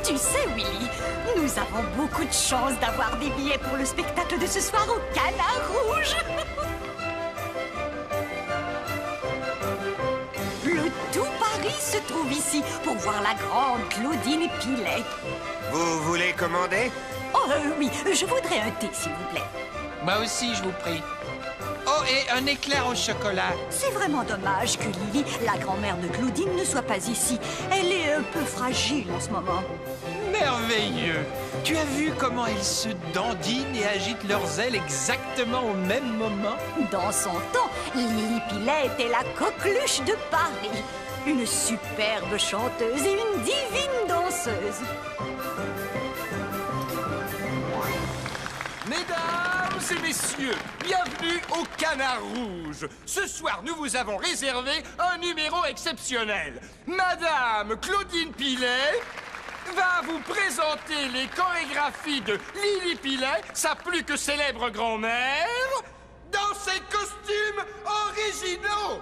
Tu sais, Willy, nous avons beaucoup de chance d'avoir des billets pour le spectacle de ce soir au Canard Rouge. Le tout Paris se trouve ici pour voir la grande Claudine Pilet. Vous voulez commander? Oh oui, je voudrais un thé, s'il vous plaît. Moi aussi, je vous prie. Oh, et un éclair au chocolat. C'est vraiment dommage que Lily, la grand-mère de Claudine, ne soit pas ici. Elle est un peu fragile en ce moment. Merveilleux. Tu as vu comment ils se dandinent et agitent leurs ailes exactement au même moment? Dans son temps, Lily Pilet était la coqueluche de Paris. Une superbe chanteuse et une divine danseuse. Mesdames et messieurs, bienvenue au Canard Rouge. Ce soir, nous vous avons réservé un numéro exceptionnel. Madame Claudine Pilet va vous présenter les chorégraphies de Lily Pilet, sa plus que célèbre grand-mère, dans ses costumes originaux.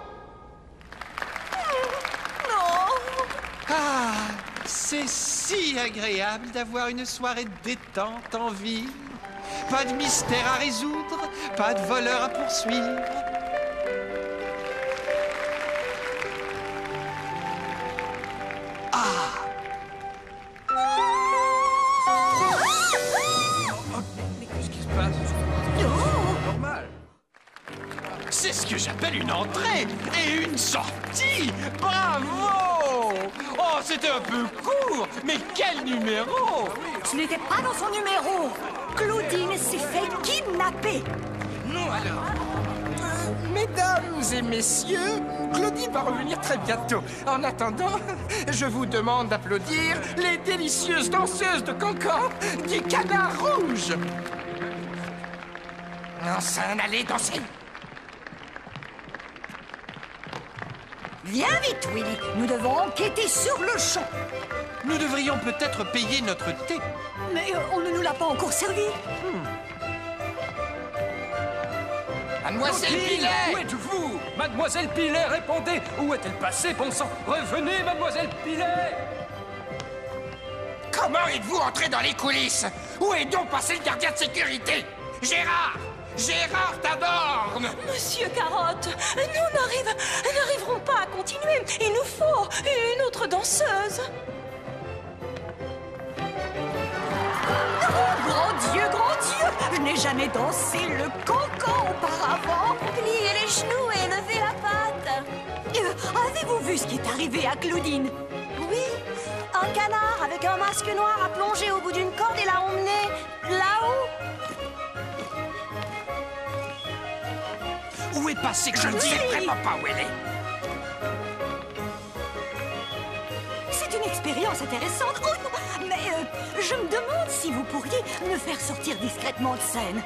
Ah, c'est si agréable d'avoir une soirée détente en ville. Pas de mystère à résoudre, pas de voleur à poursuivre. Qu'est-ce qui se passe? Normal. C'est ce que j'appelle une entrée et une sortie. Bravo! Oh, c'était un peu court, mais quel numéro! Ce n'était pas dans son numéro. Claudine s'est fait kidnapper. Non alors. Mesdames et messieurs, Claudine va revenir très bientôt. En attendant, je vous demande d'applaudir les délicieuses danseuses de Cancan du Canard Rouge. Enfin, allez danser. Viens vite, Willy. Nous devons enquêter sur le champ. Nous devrions peut-être payer notre thé. Mais on ne nous l'a pas encore servi. Mademoiselle Pilet! Où êtes-vous? Mademoiselle Pilet, répondez! Où est-elle passée, bon sang? Revenez, Mademoiselle Pilet! Comment êtes-vous entré dans les coulisses? Où est donc passé le gardien de sécurité? Gérard! Gérard Tadorne! Monsieur Carotte, nous n'arriverons pas à continuer. Il nous faut une autre danseuse. Oh, grand Dieu, je n'ai jamais dansé le cancan auparavant. Pliez les genoux et levez la patte. Avez-vous vu ce qui est arrivé à Claudine? Oui, un canard avec un masque noir a plongé au bout d'une corde et l'a emmené là-haut. Où est passé Je ne sais Oui. vraiment pas où elle est. C'est une expérience intéressante. Oh, mais je me demande si vous pourriez me faire sortir discrètement de scène.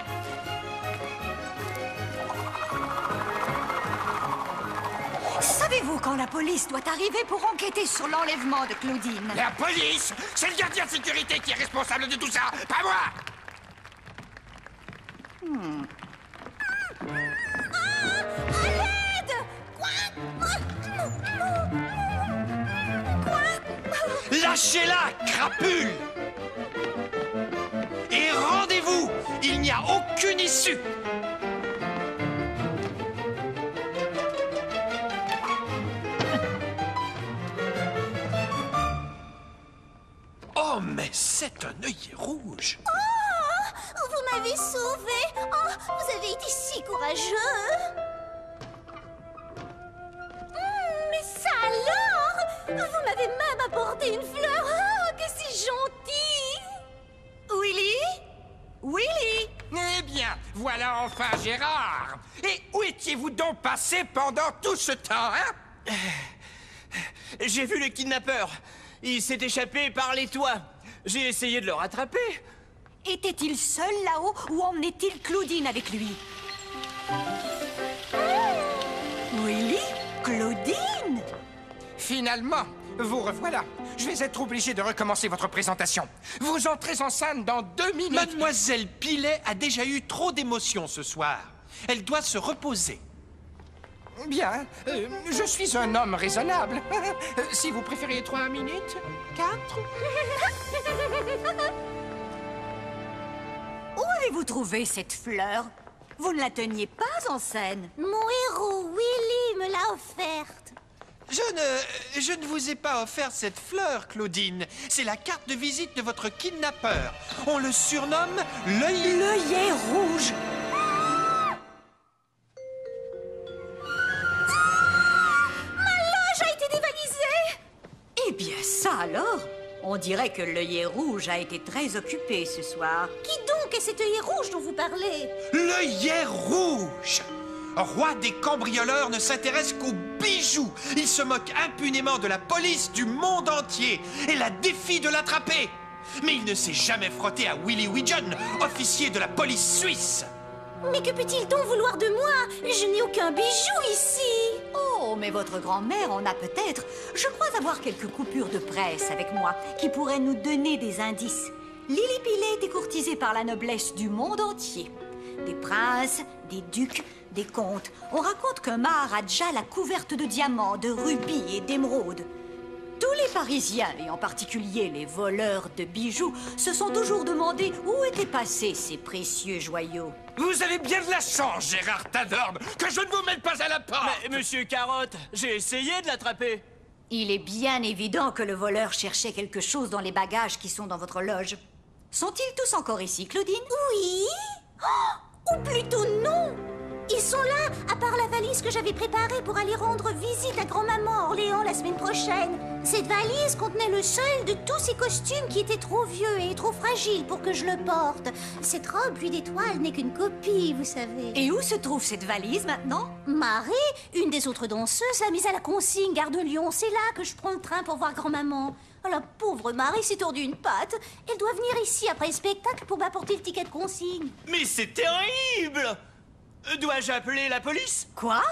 Savez-vous quand la police doit arriver pour enquêter sur l'enlèvement de Claudine? La police! C'est le gardien de sécurité qui est responsable de tout ça, pas moi! Lâchez-la, crapule! Et rendez-vous! Il n'y a aucune issue! Oh, mais c'est un œillet rouge! Vous m'avez sauvé. Oh, vous avez été si courageux. Mais ça alors? Vous m'avez même apporté une fleur. Oh, que c'est gentil. Willy? Willy? Eh bien, voilà enfin Gérard! Et où étiez-vous donc passé pendant tout ce temps, hein? J'ai vu le kidnappeur. Il s'est échappé par les toits. J'ai essayé de le rattraper. Était-il seul là-haut ou emmenait-il Claudine avec lui? Willy? Claudine? Finalement, vous revoilà. Je vais être obligé de recommencer votre présentation. Vous entrez en scène dans 2 minutes. Mademoiselle Pilet a déjà eu trop d'émotions ce soir. Elle doit se reposer. Bien, je suis un homme raisonnable. Si vous préférez 3 minutes, 4. Où avez-vous trouvé cette fleur? Vous ne la teniez pas en scène. Mon héros, Willy, me l'a offerte. Je ne vous ai pas offert cette fleur, Claudine. C'est la carte de visite de votre kidnappeur. On le surnomme L'œillet rouge. J'ai été dévalisée. Eh bien, ça alors? On dirait que l'œillet rouge a été très occupé ce soir. Qui donc est cet œillet rouge dont vous parlez? l'œillet rouge. Roi des cambrioleurs ne s'intéresse qu'aux bijoux. Il se moque impunément de la police du monde entier et la défie de l'attraper. Mais il ne s'est jamais frotté à Willy Widgeon, officier de la police suisse. Mais que peut-il donc vouloir de moi? Je n'ai aucun bijou ici. Oh, mais votre grand-mère en a peut-être. Je crois avoir quelques coupures de presse avec moi qui pourraient nous donner des indices. Lily Pilet était courtisée par la noblesse du monde entier. Des princes, des ducs, des comtes. On raconte que Maharaja l'a couverte de diamants, de rubis et d'émeraudes. Tous les Parisiens, et en particulier les voleurs de bijoux, se sont toujours demandé où étaient passés ces précieux joyaux. Vous avez bien de la chance, Gérard Tadorne, que je ne vous mette pas à la porte. Mais, monsieur Carotte, j'ai essayé de l'attraper. Il est bien évident que le voleur cherchait quelque chose dans les bagages qui sont dans votre loge. Sont-ils tous encore ici, Claudine? Oui? Oh, ou plutôt non. Ils sont là, à part la valise que j'avais préparée pour aller rendre visite à grand-maman à Orléans la semaine prochaine. Cette valise contenait le seul de tous ces costumes qui étaient trop vieux et trop fragiles pour que je le porte. Cette robe pluie d'étoiles n'est qu'une copie, vous savez. Et où se trouve cette valise maintenant? Marie, une des autres danseuses, l'a mise à la consigne, gare de Lyon. C'est là que je prends le train pour voir grand-maman. Oh, la pauvre Marie s'est tordue une patte. Elle doit venir ici après le spectacle pour m'apporter le ticket de consigne. Mais c'est terrible! Dois-je appeler la police? Quoi?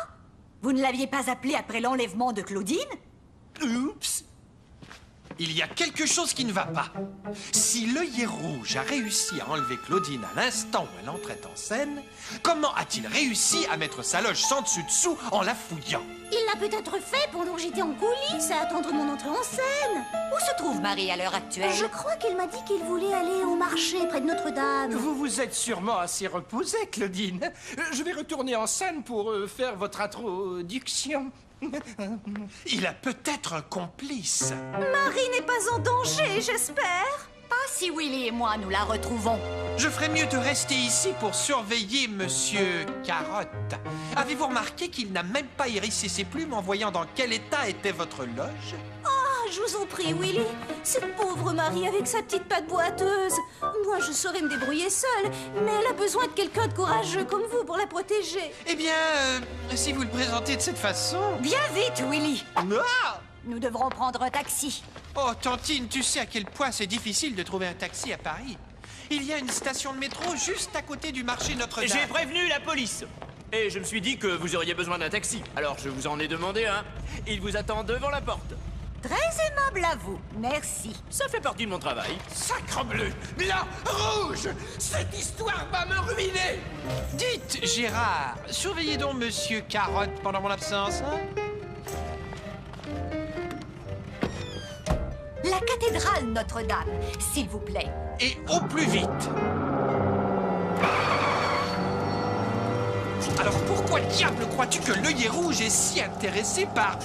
Vous ne l'aviez pas appelé après l'enlèvement de Claudine? Oups! Il y a quelque chose qui ne va pas. Si l'œillet rouge a réussi à enlever Claudine à l'instant où elle entrait en scène, comment a-t-il réussi à mettre sa loge sans dessus-dessous en la fouillant? Il l'a peut-être fait pendant que j'étais en coulisses à attendre mon entrée en scène. Où se trouve Marie à l'heure actuelle? Je crois qu'elle m'a dit qu'elle voulait aller au marché près de Notre-Dame. Vous vous êtes sûrement assez reposée, Claudine. Je vais retourner en scène pour faire votre introduction. Il a peut-être un complice. Marie n'est pas en danger, j'espère. Pas si Willy et moi nous la retrouvons. Je ferais mieux de rester ici pour surveiller Monsieur Carotte. Avez-vous remarqué qu'il n'a même pas hérissé ses plumes en voyant dans quel état était votre loge? Ah, je vous en prie, Willy. Cette pauvre Marie avec sa petite patte boiteuse. Moi, je saurais me débrouiller seule, mais elle a besoin de quelqu'un de courageux comme vous pour la protéger. Eh bien, si vous le présentez de cette façon... Bien vite, Willy. Ah! Nous devrons prendre un taxi. Oh, Tantine, tu sais à quel point c'est difficile de trouver un taxi à Paris. Il y a une station de métro juste à côté du marché Notre-Dame. J'ai prévenu la police. Et je me suis dit que vous auriez besoin d'un taxi. Alors je vous en ai demandé un. Il vous attend devant la porte. Très aimable à vous. Merci. Ça fait partie de mon travail. Sacrebleu! Blanc, rouge! Cette histoire va me ruiner! Dites, Gérard, surveillez donc Monsieur Carotte pendant mon absence, hein? La cathédrale Notre-Dame, s'il vous plaît. Et au plus vite. Alors pourquoi diable crois-tu que l'œillet rouge est si intéressé par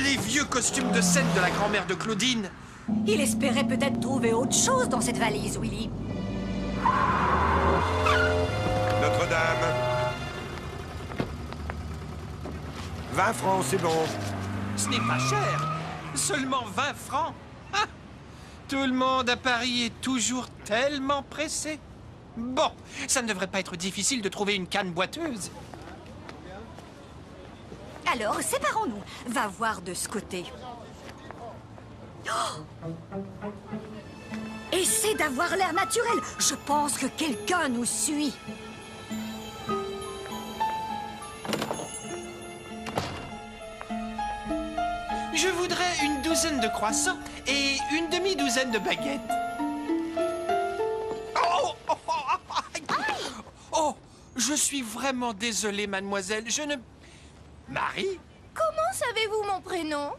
les vieux costumes de scène de la grand-mère de Claudine? Il espérait peut-être trouver autre chose dans cette valise, Willy. Notre-Dame. 20 francs, c'est bon. Ce n'est pas cher. Seulement 20 francs. Ah! Tout le monde à Paris est toujours tellement pressé. Bon, ça ne devrait pas être difficile de trouver une canne boiteuse. Alors, séparons-nous. Va voir de ce côté. Oh! Essaie d'avoir l'air naturel. Je pense que quelqu'un nous suit. Je voudrais une douzaine de croissants et une demi-douzaine de baguettes. Oh, oh, oh, oh, je suis vraiment désolé, mademoiselle. Marie? Comment savez-vous mon prénom?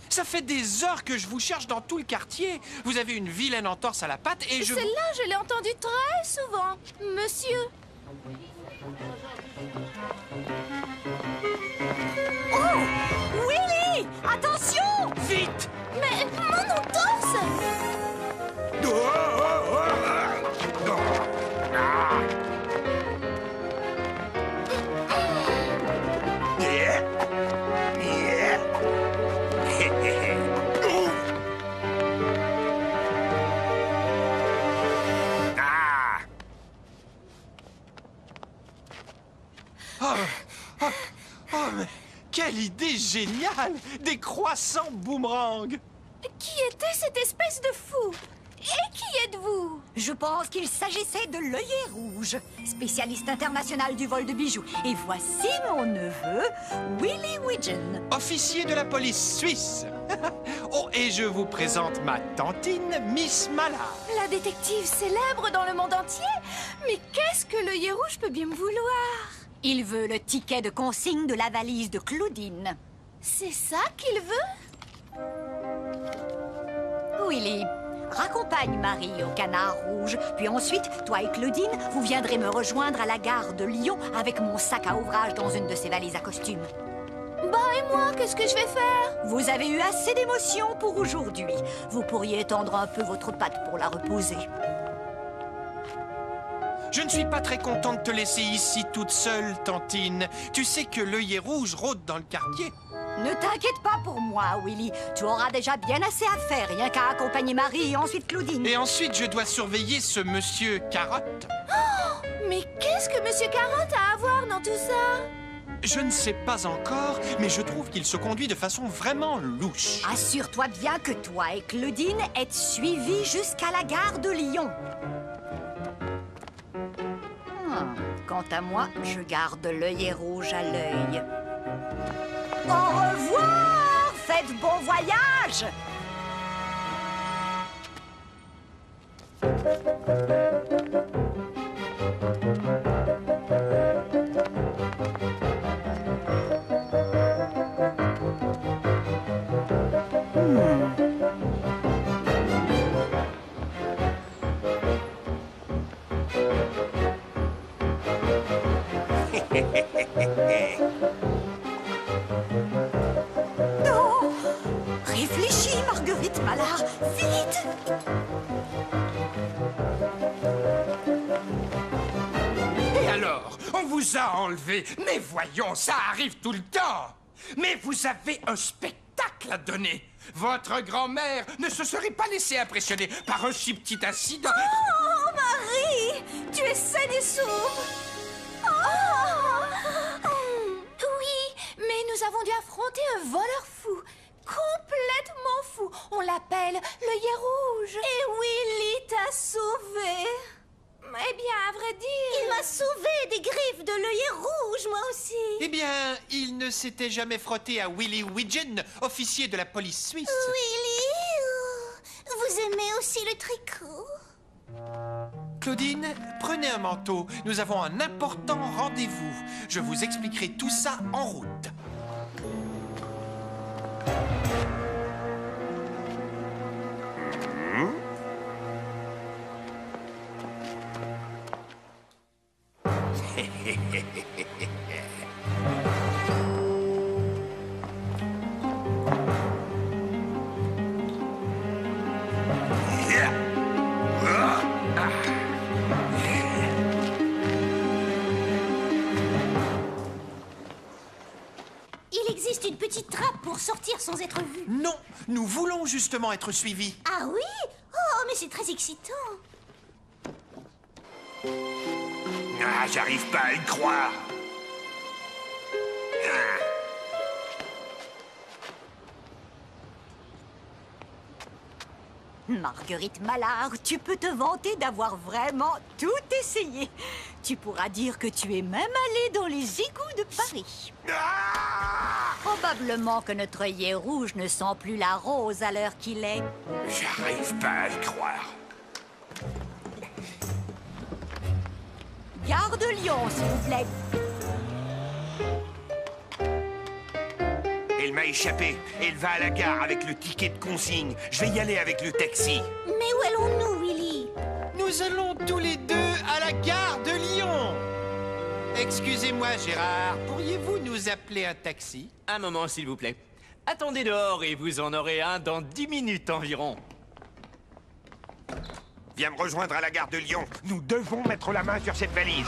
Ça fait des heures que je vous cherche dans tout le quartier. Vous avez une vilaine entorse à la patte et je... Celle-là, je l'ai entendue très souvent. Monsieur. Oh! Willy! Attention! Vite! Mais mon entorse! Mais quelle idée géniale! Des croissants boomerang! Qui était cette espèce de fou? Et qui êtes-vous? Je pense qu'il s'agissait de l'œillet rouge, spécialiste international du vol de bijoux. Et voici mon neveu, Willy Widgeon. Officier de la police suisse. Oh, et je vous présente ma tantine, Miss Mallard. La détective célèbre dans le monde entier? Mais qu'est-ce que l'œillet rouge peut bien me vouloir? Il veut le ticket de consigne de la valise de Claudine. C'est ça qu'il veut? Willy, raccompagne Marie au Canard Rouge. Puis ensuite, toi et Claudine, vous viendrez me rejoindre à la gare de Lyon avec mon sac à ouvrage dans une de ces valises à costume. Bah et moi, qu'est-ce que je vais faire? Vous avez eu assez d'émotions pour aujourd'hui. Vous pourriez étendre un peu votre patte pour la reposer. Je ne suis pas très content de te laisser ici toute seule, tantine. Tu sais que l'œillet rouge rôde dans le quartier. Ne t'inquiète pas pour moi, Willy. Tu auras déjà bien assez à faire, rien qu'à accompagner Marie et ensuite Claudine. Et ensuite, je dois surveiller ce monsieur Carotte. Oh, mais qu'est-ce que Monsieur Carotte a à voir dans tout ça? Je ne sais pas encore, mais je trouve qu'il se conduit de façon vraiment louche. Assure-toi bien que toi et Claudine êtes suivis jusqu'à la gare de Lyon. Quant à moi, je garde l'œillet rouge à l'œil. Au revoir! Faites bon voyage! Oh! Réfléchis, Marguerite Mallard, vite! Et alors, on vous a enlevé. Mais voyons, ça arrive tout le temps. Mais vous avez un spectacle à donner. Votre grand-mère ne se serait pas laissée impressionner par un si petit incident. Oh, Marie! Tu es saine et sauve! Oui, mais nous avons dû affronter un voleur fou. Complètement fou. On l'appelle l'œillet rouge. Et Willy t'a sauvé. Eh bien, à vrai dire... Il m'a sauvé des griffes de l'œillet rouge, moi aussi. Eh bien, il ne s'était jamais frotté à Willy Widgeon, officier de la police suisse. Willy, vous aimez aussi le tricot? Claudine, prenez un manteau. Nous avons un important rendez-vous. Je vous expliquerai tout ça en route. Il existe une petite trappe pour sortir sans être vu. Non, nous voulons justement être suivis. Ah oui? Oh, mais c'est très excitant. Ah, j'arrive pas à y croire. Marguerite Mallard, tu peux te vanter d'avoir vraiment tout essayé. Tu pourras dire que tu es même allée dans les égouts de Paris. Probablement que notre œillet rouge ne sent plus la rose à l'heure qu'il est. J'arrive pas à y croire. Gare de Lyon, s'il vous plaît. Elle m'a échappé. Elle va à la gare avec le ticket de consigne. Je vais y aller avec le taxi. Mais où allons-nous, Willy? Nous allons tous les deux à la gare de Lyon. Excusez-moi, Gérard, pourriez-vous nous appeler un taxi? Un moment, s'il vous plaît. Attendez dehors et vous en aurez un dans 10 minutes environ. Viens me rejoindre à la gare de Lyon. Nous devons mettre la main sur cette valise.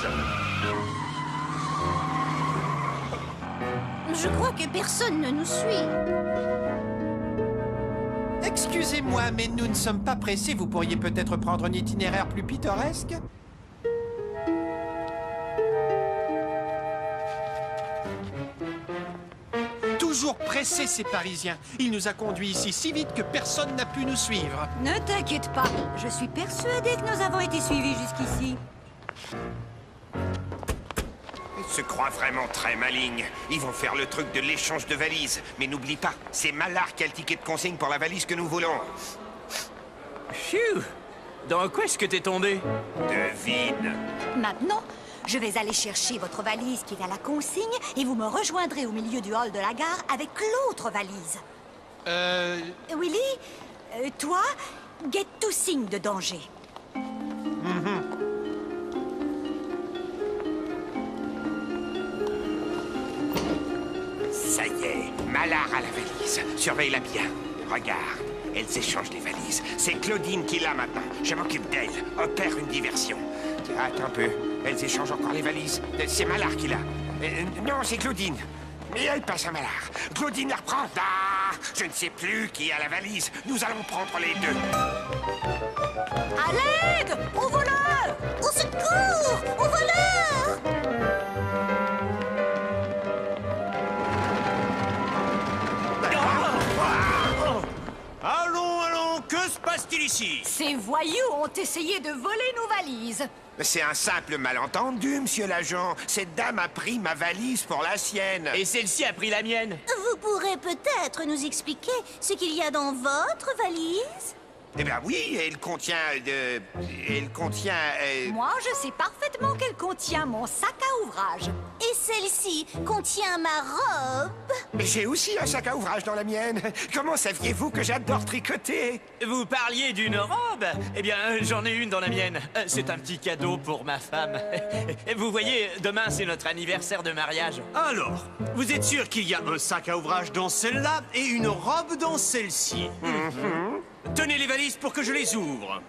Je crois que personne ne nous suit. Excusez-moi, mais nous ne sommes pas pressés. Vous pourriez peut-être prendre un itinéraire plus pittoresque? Toujours pressés, ces Parisiens. Il nous a conduits ici si vite que personne n'a pu nous suivre. Ne t'inquiète pas, je suis persuadée que nous avons été suivis jusqu'ici. Ils se croient vraiment très malignes. Ils vont faire le truc de l'échange de valises. Mais n'oublie pas, c'est Malard qui a le ticket de consigne pour la valise que nous voulons. Phew! Dans quoi est-ce que t'es tombé? Devine. Maintenant, je vais aller chercher votre valise qui est à la consigne et vous me rejoindrez au milieu du hall de la gare avec l'autre valise. Willy, toi, guette tout signe de danger. Ça y est, Malard a la valise. Surveille-la bien. Regarde, elles échangent les valises. C'est Claudine qui l'a maintenant. Je m'occupe d'elle. Opère une diversion. Attends un peu. Elles échangent encore les valises. C'est Malard qui l'a. Non, c'est Claudine. Mais elle passe à Malard. Claudine la reprend. Ah, je ne sais plus qui a la valise. Nous allons prendre les deux. À l'aide! Au voleur! Au secours! Au voleur! Allons, que se passe-t-il ici? Ces voyous ont essayé de voler nos valises. C'est un simple malentendu, monsieur l'agent. Cette dame a pris ma valise pour la sienne. Et celle-ci a pris la mienne. Vous pourrez peut-être nous expliquer ce qu'il y a dans votre valise? Eh bien oui, elle contient Moi, je sais parfaitement qu'elle contient mon sac à ouvrage. Et celle-ci contient ma robe? J'ai aussi un sac à ouvrage dans la mienne. Comment saviez-vous que j'adore tricoter? Vous parliez d'une robe? Eh bien, j'en ai une dans la mienne. C'est un petit cadeau pour ma femme. Vous voyez, demain, c'est notre anniversaire de mariage. Alors, vous êtes sûr qu'il y a un sac à ouvrage dans celle-là et une robe dans celle-ci? Tenez les valises pour que je les ouvre.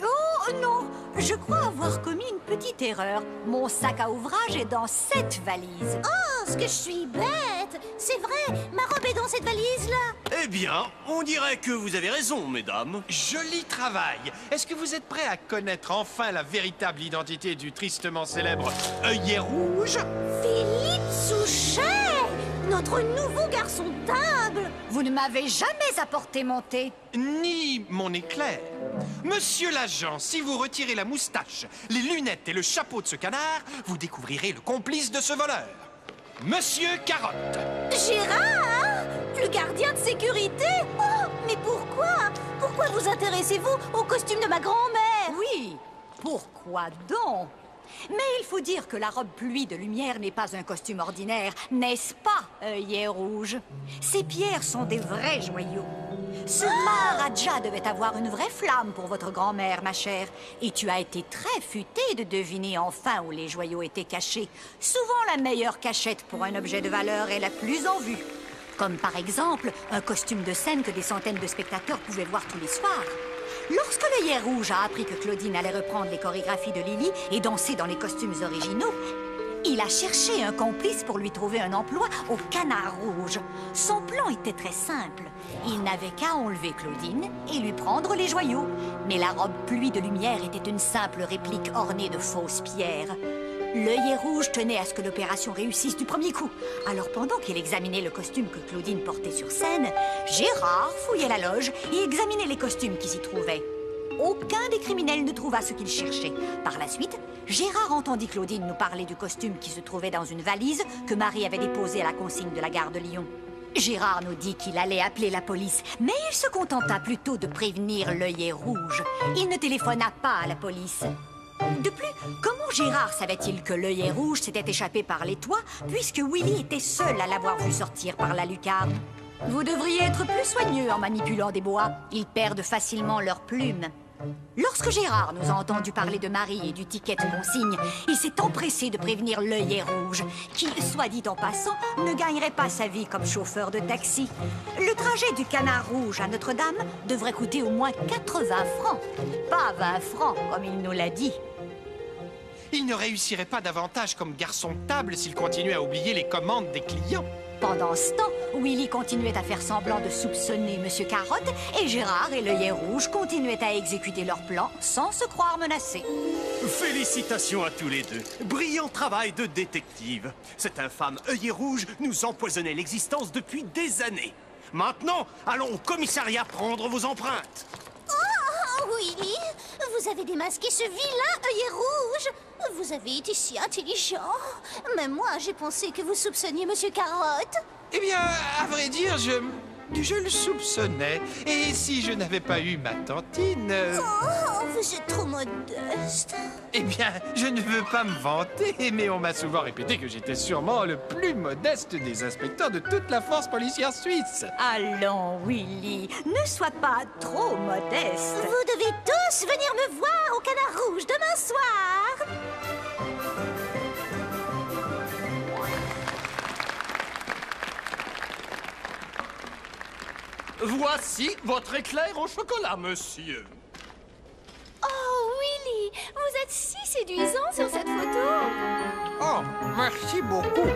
Oh non, je crois avoir commis une petite erreur. Mon sac à ouvrage est dans cette valise. Oh, ce que je suis bête! C'est vrai, ma robe est dans cette valise-là. Eh bien, on dirait que vous avez raison, mesdames. Joli travail. Est-ce que vous êtes prêts à connaître enfin la véritable identité du tristement célèbre œillet rouge? Philippe Souchet! Notre nouveau garçon de table! Vous ne m'avez jamais apporté mon thé. Ni mon éclair. Monsieur l'agent, si vous retirez la moustache, les lunettes et le chapeau de ce canard, vous découvrirez le complice de ce voleur. Monsieur Carotte. Gérard! Le gardien de sécurité? Oh, mais pourquoi? Pourquoi vous intéressez-vous au costume de ma grand-mère? Oui, pourquoi donc? Mais il faut dire que la robe pluie de lumière n'est pas un costume ordinaire, n'est-ce pas, œillet rouge? Ces pierres sont des vrais joyaux. Ce Maharaja devait avoir une vraie flamme pour votre grand-mère, ma chère. Et tu as été très futée de deviner enfin où les joyaux étaient cachés. Souvent, la meilleure cachette pour un objet de valeur est la plus en vue. Comme par exemple, un costume de scène que des centaines de spectateurs pouvaient voir tous les soirs. Lorsque l'œillet rouge a appris que Claudine allait reprendre les chorégraphies de Lily et danser dans les costumes originaux, il a cherché un complice pour lui trouver un emploi au Canard Rouge. Son plan était très simple. Il n'avait qu'à enlever Claudine et lui prendre les joyaux. Mais la robe pluie de lumière était une simple réplique ornée de fausses pierres. L'œillet rouge tenait à ce que l'opération réussisse du premier coup. Alors pendant qu'il examinait le costume que Claudine portait sur scène, Gérard fouillait la loge et examinait les costumes qui s'y trouvaient. Aucun des criminels ne trouva ce qu'il cherchait. Par la suite, Gérard entendit Claudine nous parler du costume qui se trouvait dans une valise que Marie avait déposée à la consigne de la gare de Lyon. Gérard nous dit qu'il allait appeler la police, mais il se contenta plutôt de prévenir l'œillet rouge. Il ne téléphona pas à la police. De plus, comment Gérard savait-il que l'œillet rouge s'était échappé par les toits, puisque Willy était seul à l'avoir vu sortir par la lucarne? Vous devriez être plus soigneux en manipulant des bois. Ils perdent facilement leurs plumes. Lorsque Gérard nous a entendu parler de Marie et du ticket de consigne, il s'est empressé de prévenir l'œillet rouge, qui, soit dit en passant, ne gagnerait pas sa vie comme chauffeur de taxi. Le trajet du Canard Rouge à Notre-Dame devrait coûter au moins 80 francs. Pas 20 francs, comme il nous l'a dit. Il ne réussirait pas davantage comme garçon de table s'il continuait à oublier les commandes des clients. Pendant ce temps, Willy continuait à faire semblant de soupçonner Monsieur Carotte et Gérard et l'œillet rouge continuaient à exécuter leur plan sans se croire menacés. Félicitations à tous les deux. Brillant travail de détective. Cet infâme œillet rouge nous empoisonnait l'existence depuis des années. Maintenant, allons au commissariat prendre vos empreintes. Oh, Willy, vous avez démasqué ce vilain œillet rouge. Vous avez été si intelligent. Même moi, j'ai pensé que vous soupçonniez Monsieur Carotte. Eh bien, à vrai dire, je le soupçonnais. Et si je n'avais pas eu ma tantine... Oh, vous êtes trop modeste. Eh bien, je ne veux pas me vanter, mais on m'a souvent répété que j'étais sûrement le plus modeste des inspecteurs de toute la force policière suisse. Allons, Willy, ne sois pas trop modeste. Vous devez tous venir me voir au Canard Rouge demain soir. Voici votre éclair au chocolat, monsieur. Oh, Willy, vous êtes si séduisant sur cette photo. Oh, merci beaucoup.